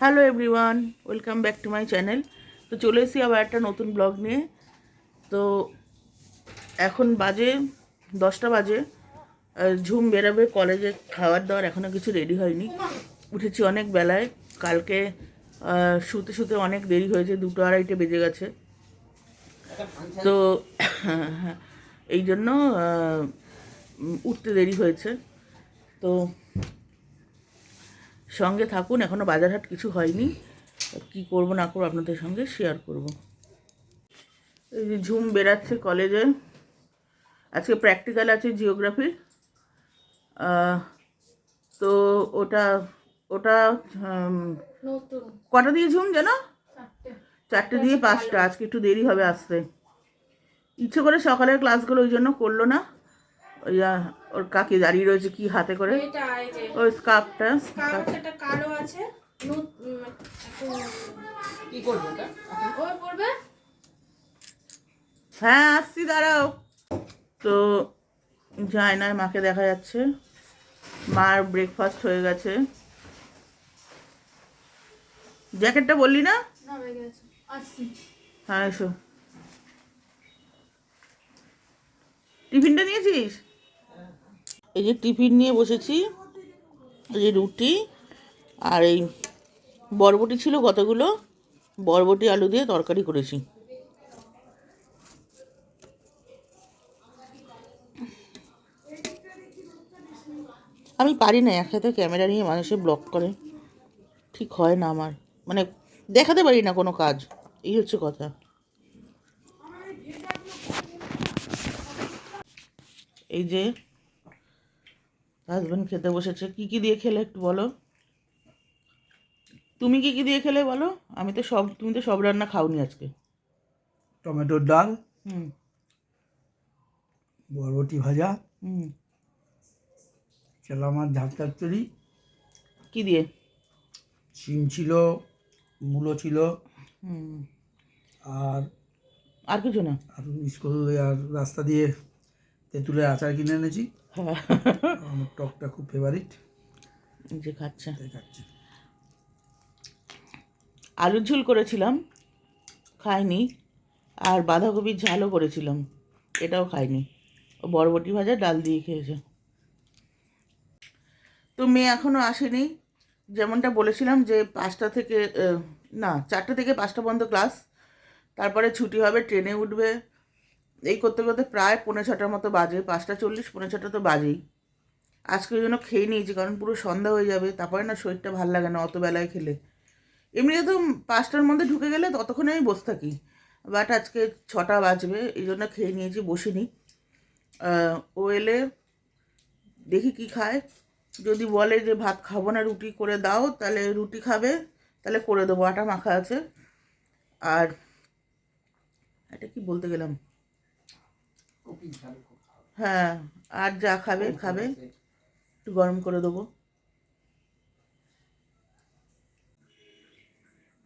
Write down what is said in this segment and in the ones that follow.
Hello everyone, welcome back to my channel. তো চলে এসেছি আবার একটা নতুন ব্লগ নিয়ে। তো এখন বাজে 10টা বাজে। ঝুম বেরাবে কলেজে, খাবার দাবার এখনও কিছু রেডি হয়নি। উঠেছি অনেক বেলায়, কালকে শুতে শুতে অনেক দেরি হয়েছে, 2-2:30 বেজে গেছে। তো এই জন্য উঠতে দেরি হয়েছে। তো সঙ্গে থাকুন, এখনও বাজারহাট কিছু হয়নি, কি করব না করবো আপনাদের সঙ্গে শেয়ার করব। এই যে ঝুম বেরাচ্ছে কলেজে, আজকে প্র্যাকটিক্যাল আছে জিওগ্রাফির। তো ওটা ওটা কটা দিয়ে ঝুম যেন 4টে দিয়ে 5টা, আজকে একটু দেরি হবে আসতে। ইচ্ছে করে সকালের ক্লাসগুলো ওই জন্য করলো না। ওই ওর কাকি দাঁড়িয়ে রয়েছে কি হাতে করে, ওই স্কার্ফটা কালো আছে। হ্যাঁ আসছি, দাঁড়াও। তো জায়নায় মাকে দেখা যাচ্ছে, মার ব্রেকফাস্ট হয়ে গেছে। জ্যাকেটটা বললি না? হ্যাঁ এসো। টিফিনটা নিয়েছিস? এই যে টিফিন নিয়ে বসেছি, এই যে রুটি আর এই বরবটি ছিল কতগুলো, বরবটি আলু দিয়ে তরকারি করেছি। আমি পারি না একসাথে ক্যামেরা নিয়ে মানুষের ব্লগ করে, ঠিক হয় না আমার, মানে দেখাতে পারি না কোনো কাজ, এই হচ্ছে কথা। এই যে হাজব্যান্ড খেতে বসেছে। কি কি দিয়ে খেলে একটু বলো, তুমি কি কি দিয়ে খেলে বলো? তুমি তো সব রান্না খাওনি আজকে। টমেটোর ডাল, হুম, বরবটি ভাজা, হুম, চেলা মাছ ঝাল চচ্চড়ি, কি দিয়ে? শিম ছিল, মূলো ছিল, হুম, আর আর কিছু না? আর স্কুল আর রাস্তা দিয়ে তেঁতুলের আচার কিনে এনেছি। হ্যাঁ, আমার টকটা খুব ফেভারিট, যে খাচ্ছে। তাই খাচ্ছি। আলুর ঝোল করেছিলাম, খাইনি। আর বাঁধাকপির ঝালও করেছিলাম, এটাও খাইনি। ও বরবটি ভাজা ডাল দিয়ে খেয়েছে। তো মেয়ে এখনও আসেনি, যেমনটা বলেছিলাম যে 5টা থেকে না 4টে থেকে 5টা পর্যন্ত ক্লাস, তারপরে ছুটি হবে, ট্রেনে উঠবে। এই করতে করতে প্রায় 5:45 মতো বাজে, 5:40 5:45 তো বাজেই। আজকে ওই জন্য খেয়ে নিয়েছি, কারণ পুরো সন্ধ্যা হয়ে যাবে, তারপরে না শরীরটা ভালো লাগে না অত বেলায় খেলে। এমনিতে তো 5টার মধ্যে ঢুকে গেলে ততক্ষণে আমি বসে থাকি, বাট আজকে 6টা বাজবে, এই জন্য খেয়ে নিয়েছি, বসিনি। ও এলে দেখি কি খায়। যদি বলে যে ভাত খাবো না, রুটি করে দাও, তাহলে রুটি খাবে, তাহলে করে দেবো, আটা মাখা আছে। আর এটা কি বলতে গেলাম, হ্যাঁ, আর যা খাবে খাবে, একটু গরম করে দেবো।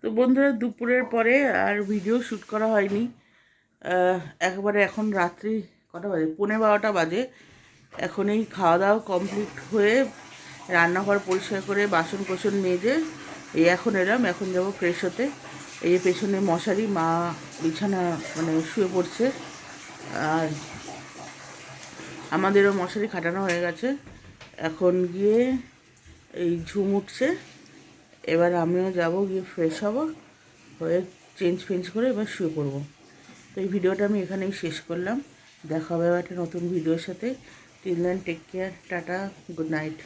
তো বন্ধুরা, দুপুরের পরে আর ভিডিও শ্যুট করা হয়নি। একবারে এখন রাত্রি কটা বাজে, 12:15 বাজে। এখন এই খাওয়া দাওয়া কমপ্লিট হয়ে রান্নাঘর পরিষ্কার করে বাসন কোসন মেজে এই এখন এলাম, এখন যাবো ফ্রেশ হতে। এই যে পেছনে মশারি, মা বিছানা মানে শুয়ে পড়ছে, আর আমাদেরও মশারি খাটানো হয়ে গেছে। এখন গিয়ে এই ঝুম উঠছে, এবার আমিও যাব, গিয়ে ফ্রেশ হব, হয়ে চেঞ্জ ফেঞ্জ করে এবার শুয়ে পড়বো। তো এই ভিডিওটা আমি এখানেই শেষ করলাম, দেখা হবে একটা নতুন ভিডিওর সাথে। Till then take care, tata, good night.